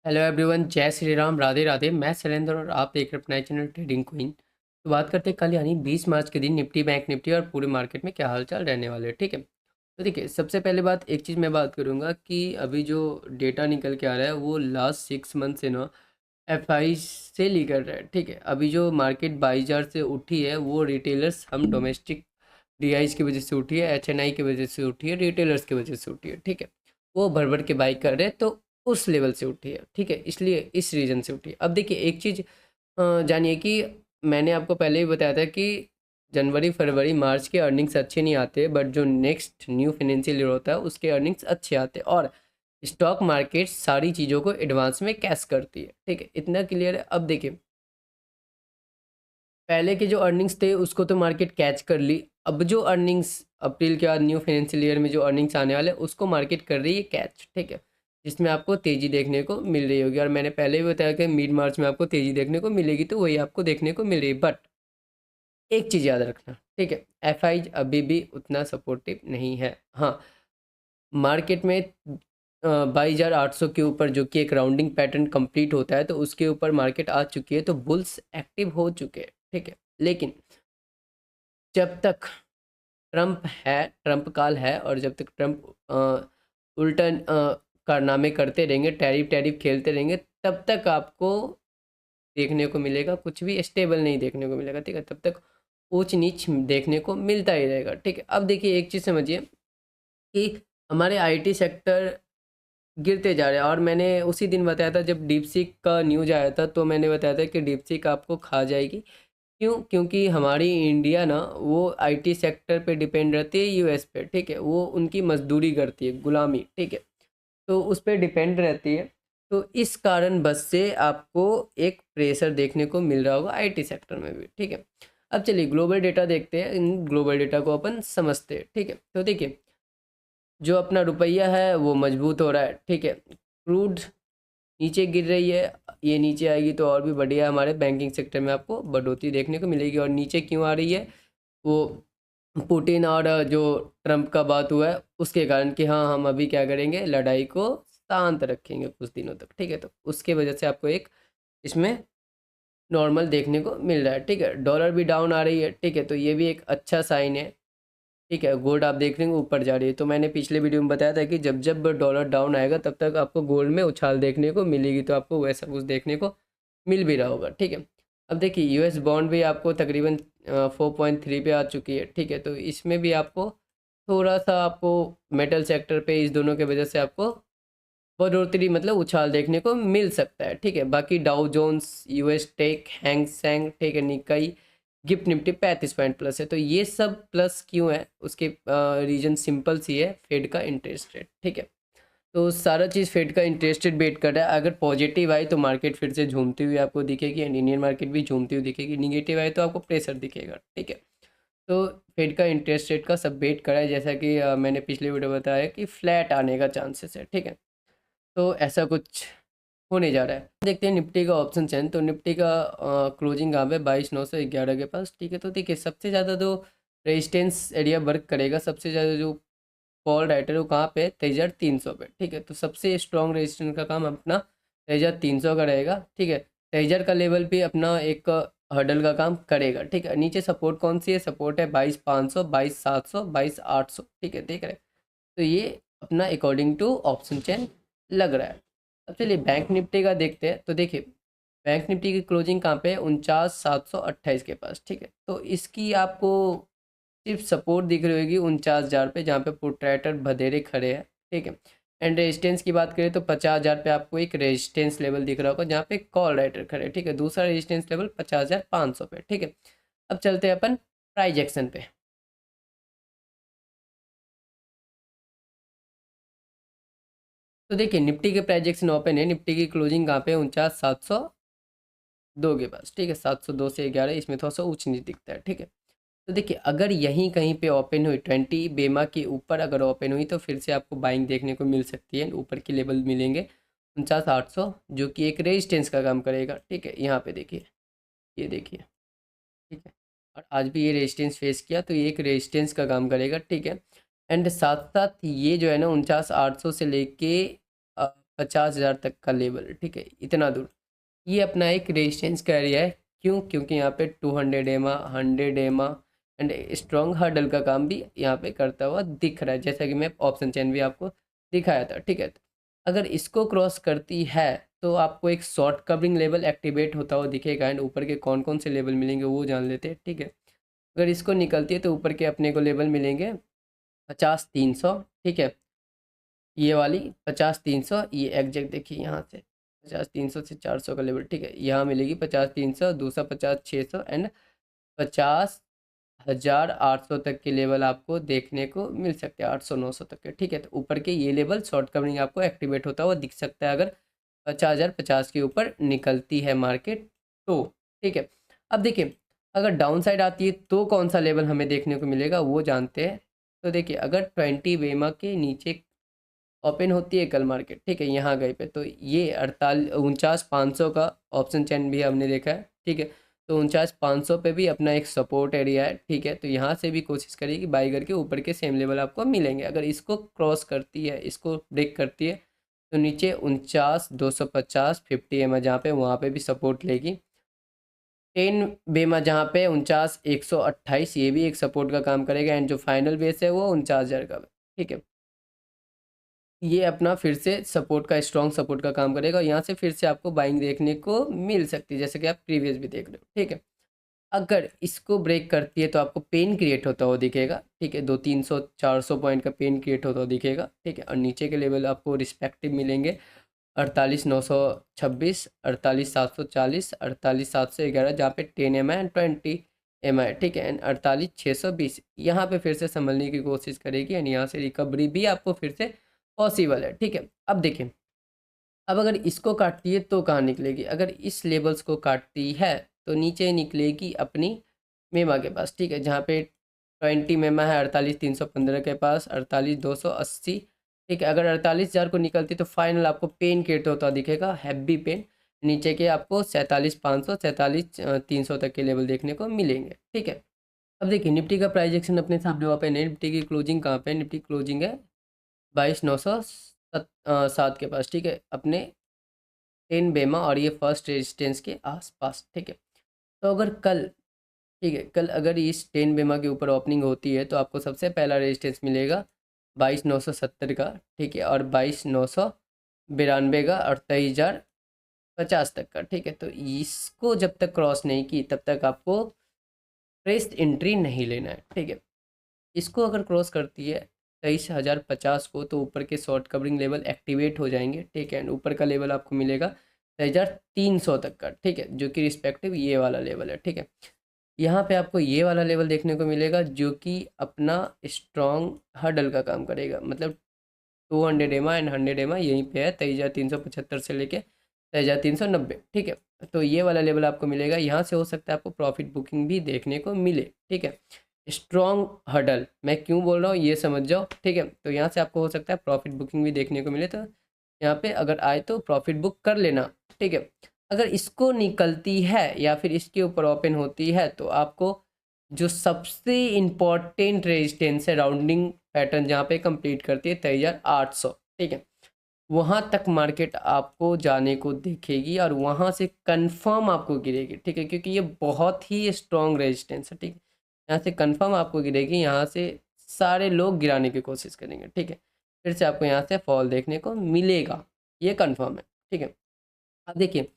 Hello everyone, जय श्री राम, राधे राधे। मैं शैलेंद्र और आप देख रहे हैं अपना चैनल ट्रेडिंग क्वीन। तो बात करते हैं कल यानी 20 मार्च के दिन निफ्टी, बैंक निफ्टी और पूरे मार्केट में क्या हालचाल रहने वाले हैं। ठीक है, तो देखिए सबसे पहले बात एक चीज़ मैं बात करूंगा कि अभी जो डेटा निकल के आ रहा है वो लास्ट 6 मंथ से ना एफ आई से लीक कर रहा है। ठीक है, अभी जो मार्केट 22,000 से उठी है वो रिटेलर्स, हम डोमेस्टिक डी आईज की वजह से उठी है, एच एन आई की वजह से उठी है, रिटेलर्स की वजह से उठी है। ठीक है, वो भर भर के बाई कर रहे हैं, तो उस लेवल से उठी है। ठीक है, इसलिए इस रीजन से उठी है। अब देखिए एक चीज़ जानिए कि मैंने आपको पहले ही बताया था कि जनवरी फरवरी मार्च के अर्निंग्स अच्छे नहीं आते, बट जो नेक्स्ट न्यू फाइनेंशियल ईयर होता है उसके अर्निंग्स अच्छे आते हैं। और स्टॉक मार्केट सारी चीज़ों को एडवांस में कैश करती है। ठीक है, इतना क्लियर है। अब देखिए पहले के जो अर्निंग्स थे उसको तो मार्केट कैच कर ली। अब जो अर्निंग्स अप्रैल के बाद न्यू फाइनेंशियल ईयर में जो अर्निंग्स आने वाले हैं उसको मार्केट कर रही है कैच। ठीक है, जिसमें आपको तेज़ी देखने को मिल रही होगी। और मैंने पहले भी बताया कि मिड मार्च में आपको तेज़ी देखने को मिलेगी, तो वही आपको देखने को मिल रही है। बट एक चीज़ याद रखना, ठीक है, एफ आई अभी भी उतना सपोर्टिव नहीं है। हाँ, मार्केट में 22,800 के ऊपर जो कि एक राउंडिंग पैटर्न कंप्लीट होता है, तो उसके ऊपर मार्केट आ चुकी है, तो बुल्स एक्टिव हो चुके हैं। ठीक है, लेकिन जब तक ट्रम्प है, ट्रम्प काल है, और जब तक ट्रम्प उल्टन कारनामे करते रहेंगे, टैरिफ टैरिफ खेलते रहेंगे, तब तक आपको देखने को मिलेगा कुछ भी स्टेबल नहीं देखने को मिलेगा। ठीक है, तब तक ऊंच नीच देखने को मिलता ही रहेगा। ठीक है, अब देखिए एक चीज़ समझिए कि हमारे आईटी सेक्टर गिरते जा रहे हैं। और मैंने उसी दिन बताया था जब डीपसीक का न्यूज आया था, तो मैंने बताया था कि डीपसीक आपको खा जाएगी। क्यों? क्योंकि हमारी इंडिया ना वो आईटी सेक्टर पे डिपेंड रहती है, यूएस पे। ठीक है, वो उनकी मजदूरी करती है, गुलामी। ठीक है, तो उस पर डिपेंड रहती है। तो इस कारण बस से आपको एक प्रेशर देखने को मिल रहा होगा आईटी सेक्टर में भी। ठीक है, अब चलिए ग्लोबल डेटा देखते हैं, इन ग्लोबल डेटा को अपन समझते हैं। ठीक है, तो देखिए जो अपना रुपया है वो मजबूत हो रहा है। ठीक है, क्रूड नीचे गिर रही है, ये नीचे आएगी तो और भी बढ़िया हमारे बैंकिंग सेक्टर में आपको बढ़ोतरी देखने को मिलेगी। और नीचे क्यों आ रही है? वो पुतिन और जो ट्रम्प का बात हुआ है उसके कारण कि हाँ हम अभी क्या करेंगे, लड़ाई को शांत रखेंगे कुछ दिनों तक। ठीक है, तो उसके वजह से आपको एक इसमें नॉर्मल देखने को मिल रहा है। ठीक है, डॉलर भी डाउन आ रही है। ठीक है, तो ये भी एक अच्छा साइन है। ठीक है, गोल्ड आप देख लेंगे ऊपर जा रही है। तो मैंने पिछले वीडियो में बताया था कि जब जब डॉलर डाउन आएगा तब तक आपको गोल्ड में उछाल देखने को मिलेगी, तो आपको वैसा कुछ देखने को मिल भी रहा होगा। ठीक है, अब देखिए यूएस बॉन्ड भी आपको तकरीबन 4.3 पे आ चुकी है। ठीक है, तो इसमें भी आपको थोड़ा सा आपको मेटल सेक्टर पे इस दोनों के वजह से आपको बढ़ोतरी मतलब उछाल देखने को मिल सकता है। ठीक है, बाकी Dow Jones, US tech, Hang Seng, ठीक है, Nikkei, GIFT Nifty 35 point plus है। तो ये सब प्लस क्यों है? उसके रीजन सिंपल सी है, फेड का इंटरेस्ट रेट। ठीक है, तो सारा चीज़ फेड का इंटरेस्ट रेट बेट कर रहा है। अगर पॉजिटिव आई तो मार्केट फिर से झूमती हुई आपको दिखेगी, एंड इंडियन मार्केट भी झूमती हुई दिखेगी। निगेटिव आई तो आपको प्रेशर दिखेगा। ठीक है, तो फेड का इंटरेस्ट रेट का सब बेट करा है, जैसा कि मैंने पिछले वीडियो बताया कि फ्लैट आने का चांसेस है। ठीक है, तो ऐसा कुछ होने जा रहा है। देखते हैं निफ्टी का ऑप्शन चैन। तो निफ्टी का क्लोजिंग कहाँ पे? 22,911 के पास। ठीक है, तो देखिए सबसे ज़्यादा जो रेजिस्टेंस एरिया वर्क करेगा, सबसे ज़्यादा जो कॉल राइटर है वो कहाँ पे? 23,300 पे। ठीक है, तो सबसे स्ट्रॉन्ग रेजिस्टेंस का काम अपना 23,300 का रहेगा। ठीक है, 23,000 का लेवल भी अपना एक हर्डल का काम करेगा। ठीक है, नीचे सपोर्ट कौन सी है? सपोर्ट है 22,500, 22,700, 22,800। ठीक है, देख रहे हैं, तो ये अपना अकॉर्डिंग टू ऑप्शन चेन लग रहा है। अब चलिए बैंक निफ्टी का देखते हैं। तो देखिए बैंक निफ्टी की क्लोजिंग कहाँ पे है? 49,728 के पास। ठीक है, तो इसकी आपको सिर्फ सपोर्ट दिख रही होगी 49,000 पे, जहाँ पे प्रोट्रैक्टर भदेरे खड़े हैं। ठीक है, एंड रेजिस्टेंस की बात करें तो 50,000 पे आपको एक रेजिस्टेंस लेवल दिख रहा होगा जहाँ पे कॉल राइटर खड़े हैं। ठीक है, दूसरा रेजिस्टेंस लेवल 50,500 पे। ठीक है, अब चलते हैं अपन प्राइज एक्शन पे। तो देखिए निफ्टी के प्राइजेक्शन ओपन है, निफ्टी की क्लोजिंग कहाँ पे? 49,702 के पास। ठीक है, 702 से 11, इसमें थोड़ा सा ऊंच नीच दिखता है। ठीक है, तो देखिए अगर यहीं कहीं पे ओपन हुई 20 बेमा के ऊपर अगर ओपन हुई तो फिर से आपको बाइंग देखने को मिल सकती है। ऊपर के लेवल मिलेंगे 49,800, जो कि एक रेजिस्टेंस का काम करेगा। ठीक है, यहाँ पे देखिए, ये देखिए। ठीक है, और आज भी ये रेजिस्टेंस फेस किया, तो ये एक रेजिस्टेंस का काम करेगा। ठीक है, एंड साथ साथ ये जो है ना 49,800 से लेके 50,000 तक का लेवल, ठीक है, इतना दूर ये अपना एक रेजिस्टेंस का एरिया है। क्यों? क्योंकि यहाँ पे 200 एमा, 100 एमा एंड स्ट्रॉन्ग हर्डल का काम भी यहाँ पे करता हुआ दिख रहा है, जैसा कि मैं ऑप्शन चेन भी आपको दिखाया था, ठीक है। अगर इसको क्रॉस करती है तो आपको एक शॉर्ट कवरिंग लेवल एक्टिवेट होता हुआ दिखेगा एंड ऊपर के कौन कौन से लेवल मिलेंगे वो जान लेते हैं, ठीक है। अगर इसको निकलती है तो ऊपर के अपने को लेवल मिलेंगे 50-300, ठीक है, ये वाली 50-300, ये एग्जैक्ट देखिए यहाँ से 50-300 से 400 का लेवल, ठीक है, यहाँ मिलेगी 50-300, दूसरा 50-600 एंड 50,800 तक के लेवल आपको देखने को मिल सकते हैं, 800-900 तक के, ठीक है। तो ऊपर के ये लेवल शॉर्ट कवरिंग आपको एक्टिवेट होता हुआ दिख सकता है अगर 50,050 के ऊपर निकलती है मार्केट तो, ठीक है। अब देखिए अगर डाउन साइड आती है तो कौन सा लेवल हमें देखने को मिलेगा वो जानते हैं। तो देखिए अगर 20 वेमा के नीचे ओपन होती है कल मार्केट, ठीक है, यहाँ गए पे तो ये 49,500 का ऑप्शन चैन भी हमने देखा है, ठीक है। तो 49,500 पे भी अपना एक सपोर्ट एरिया है, ठीक है। तो यहाँ से भी कोशिश करिए कि बाई करके ऊपर के सेम लेवल आपको मिलेंगे। अगर इसको क्रॉस करती है, इसको ब्रेक करती है तो नीचे 49,250 50 एम जहाँ पे वहाँ पे भी सपोर्ट लेगी। 10 बेमा जहाँ पे 49,128 ये भी एक सपोर्ट का काम करेगा एंड जो फाइनल बेस है वो 49,000 का, ठीक है। ये अपना फिर से सपोर्ट का स्ट्रॉन्ग सपोर्ट का काम करेगा और यहाँ से फिर से आपको बाइंग देखने को मिल सकती है, जैसे कि आप प्रीवियस भी देख रहे हो, ठीक है। अगर इसको ब्रेक करती है तो आपको पेन क्रिएट होता हुआ दिखेगा, ठीक है, 200-300-400 पॉइंट का पेन क्रिएट होता हुआ दिखेगा, ठीक है। और नीचे के लेवल आपको रिस्पेक्टिव मिलेंगे 48,926, 48,740, 48,711 जहाँ पे 10 एम आई एंड 20 एम आई, ठीक है, एंड 48,620 यहाँ पे फिर से संभलने की कोशिश करेगी एंड यहाँ से रिकवरी भी आपको फिर से पॉसिबल है, ठीक है। अब देखिए अब अगर इसको काटती है तो कहाँ निकलेगी? अगर इस लेवल्स को काटती है तो नीचे निकलेगी अपनी मेमा के पास, ठीक है, जहाँ पे 20 मेमा है 48,315 के पास, 48,280, ठीक है। अगर 48,000 को निकलती तो फाइनल आपको पेन क्रिएट होता दिखेगा, हैवी पेन, नीचे के आपको 47,500 47,300 तक के लेवल देखने को मिलेंगे, ठीक है। अब देखिए निफ्टी का प्राइस एक्शन अपने सामने वहाँ पे निफ्टी की क्लोजिंग कहाँ पे? निफ्टी क्लोजिंग है 22,907 के पास, ठीक है, अपने 10 बेमा और ये फर्स्ट रेजिस्टेंस के आसपास, ठीक है। तो अगर कल, ठीक है, कल अगर इस 10 बेमा के ऊपर ओपनिंग होती है तो आपको सबसे पहला रेजिस्टेंस मिलेगा 22,970 का, ठीक है, और 22,992 का और 23,050 तक का, ठीक है। तो इसको जब तक क्रॉस नहीं की तब तक आपको फ्रेश एंट्री नहीं लेना है, ठीक है। इसको अगर क्रॉस करती है 23,050 को तो ऊपर के शॉर्ट कवरिंग लेवल एक्टिवेट हो जाएंगे, ठीक है, एंड ऊपर का लेवल आपको मिलेगा 23,300 तक का, ठीक है, जो कि रिस्पेक्टिव ये वाला लेवल है, ठीक है। यहाँ पे आपको ये वाला लेवल देखने को मिलेगा जो कि अपना स्ट्रॉन्ग हर्डल का काम करेगा, मतलब 200 एमा एंड 100 एमा यहीं पे है 23,375 से लेके 23,390, ठीक है। तो ये वाला लेवल आपको मिलेगा, यहाँ से हो सकता है आपको प्रॉफिट बुकिंग भी देखने को मिले, ठीक है। स्ट्रॉन्ग हर्डल मैं क्यों बोल रहा हूँ ये समझ जाओ, ठीक है। तो यहाँ से आपको हो सकता है प्रॉफिट बुकिंग भी देखने को मिले, तो यहाँ पे अगर आए तो प्रॉफिट बुक कर लेना, ठीक है। अगर इसको निकलती है या फिर इसके ऊपर ओपन होती है तो आपको जो सबसे इम्पॉर्टेंट रेजिस्टेंस है राउंडिंग पैटर्न जहाँ पे कंप्लीट करती है 23,800, ठीक है, वहाँ तक मार्केट आपको जाने को दिखेगी और वहाँ से कंफर्म आपको गिरेगी, ठीक है, क्योंकि ये बहुत ही स्ट्रॉन्ग रेजिस्टेंस है, ठीक है। यहाँ से कंफर्म आपको गिरेगी, यहाँ से सारे लोग गिराने की कोशिश करेंगे, ठीक है, फिर से आपको यहाँ से फॉल देखने को मिलेगा, ये कंफर्म है, ठीक है। अब देखिए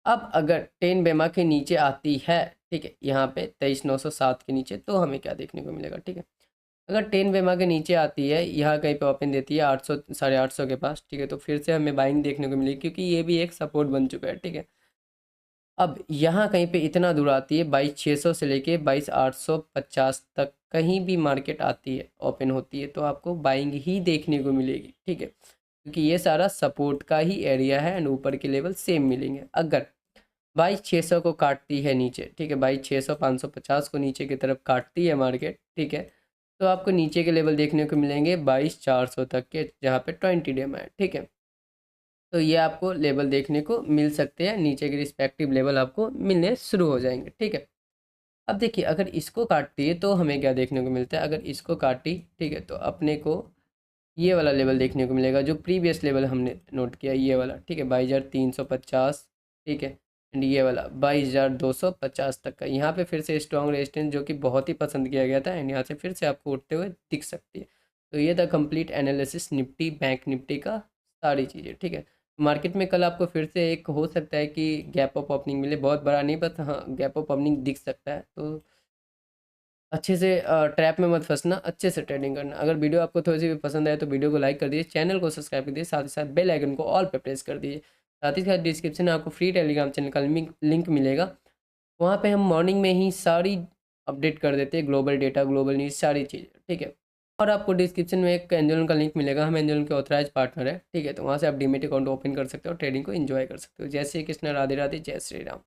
अब अगर 10 बेमा के नीचे आती है, ठीक है, यहाँ पे 23,907 के नीचे तो हमें क्या देखने को मिलेगा, ठीक है। अगर 10 बेमा के नीचे आती है, यहाँ कहीं पे ओपन देती है 800 850 के पास, ठीक है, तो फिर से हमें बाइंग देखने को मिलेगी क्योंकि ये भी एक सपोर्ट बन चुका है, ठीक है। अब यहाँ कहीं पे इतना दूर आती है 22,600 से लेके 22,850 तक, कहीं भी मार्केट आती है ओपन होती है तो आपको बाइंग ही देखने को मिलेगी, ठीक है, क्योंकि ये सारा सपोर्ट का ही एरिया है एंड ऊपर के लेवल सेम मिलेंगे। अगर 22,600 को काटती है नीचे, ठीक है, 22,600 550 को नीचे की तरफ काटती है मार्केट, ठीक है, तो आपको नीचे के लेवल देखने को मिलेंगे 22,400 तक के जहाँ पे 20 डेमा है, ठीक है। तो ये आपको लेवल देखने को मिल सकते हैं, नीचे के रिस्पेक्टिव लेवल आपको मिलने शुरू हो जाएंगे, ठीक है। अब देखिए अगर इसको काटती है तो हमें क्या देखने को मिलता है? अगर इसको काटी, ठीक है, तो अपने को ये वाला लेवल देखने को मिलेगा, जो प्रीवियस लेवल हमने नोट किया, ये वाला, ठीक है, 22,350, ठीक है। एंड ये वाला 22,250 तक का, यहाँ पे फिर से स्ट्रॉन्ग रेजिस्टेंस जो कि बहुत ही पसंद किया गया था, एंड यहाँ से फिर से आपको उठते हुए दिख सकती है। तो ये था complete analysis Nifty bank Nifty का, सारी चीज़ें, ठीक है। मार्केट में कल आपको फिर से एक हो सकता है कि गैप अप ओपनिंग मिले, बहुत बड़ा नहीं, बस हाँ गैप अप ओपनिंग दिख सकता है। तो अच्छे से ट्रैप में मत फंसना, अच्छे से ट्रेडिंग करना। अगर वीडियो आपको थोड़ी सी भी पसंद आए तो वीडियो को लाइक कर दीजिए, चैनल को सब्सक्राइब कर दीजिए, साथ ही साथ बेल आइकन को ऑल पे प्रेस कर दीजिए। साथ ही साथ डिस्क्रिप्शन में आपको फ्री टेलीग्राम चैनल का लिंक मिलेगा, वहाँ पे हम मॉर्निंग में ही सारी अपडेट कर देते हैं, ग्लोबल डेटा, ग्लोबल न्यूज़, सारी चीज़ें, ठीक है। और आपको डिस्क्रिप्शन में एक एंजलन का लिंक मिलेगा, हम एंजलन के ऑथराइज पार्टनर है, ठीक है। तो वहाँ से आप डीमेट अकाउंट ओपन कर सकते हो, ट्रेडिंग को एंजॉय कर सकते हो। जय श्री कृष्ण, राधे राधे, जय श्री राम।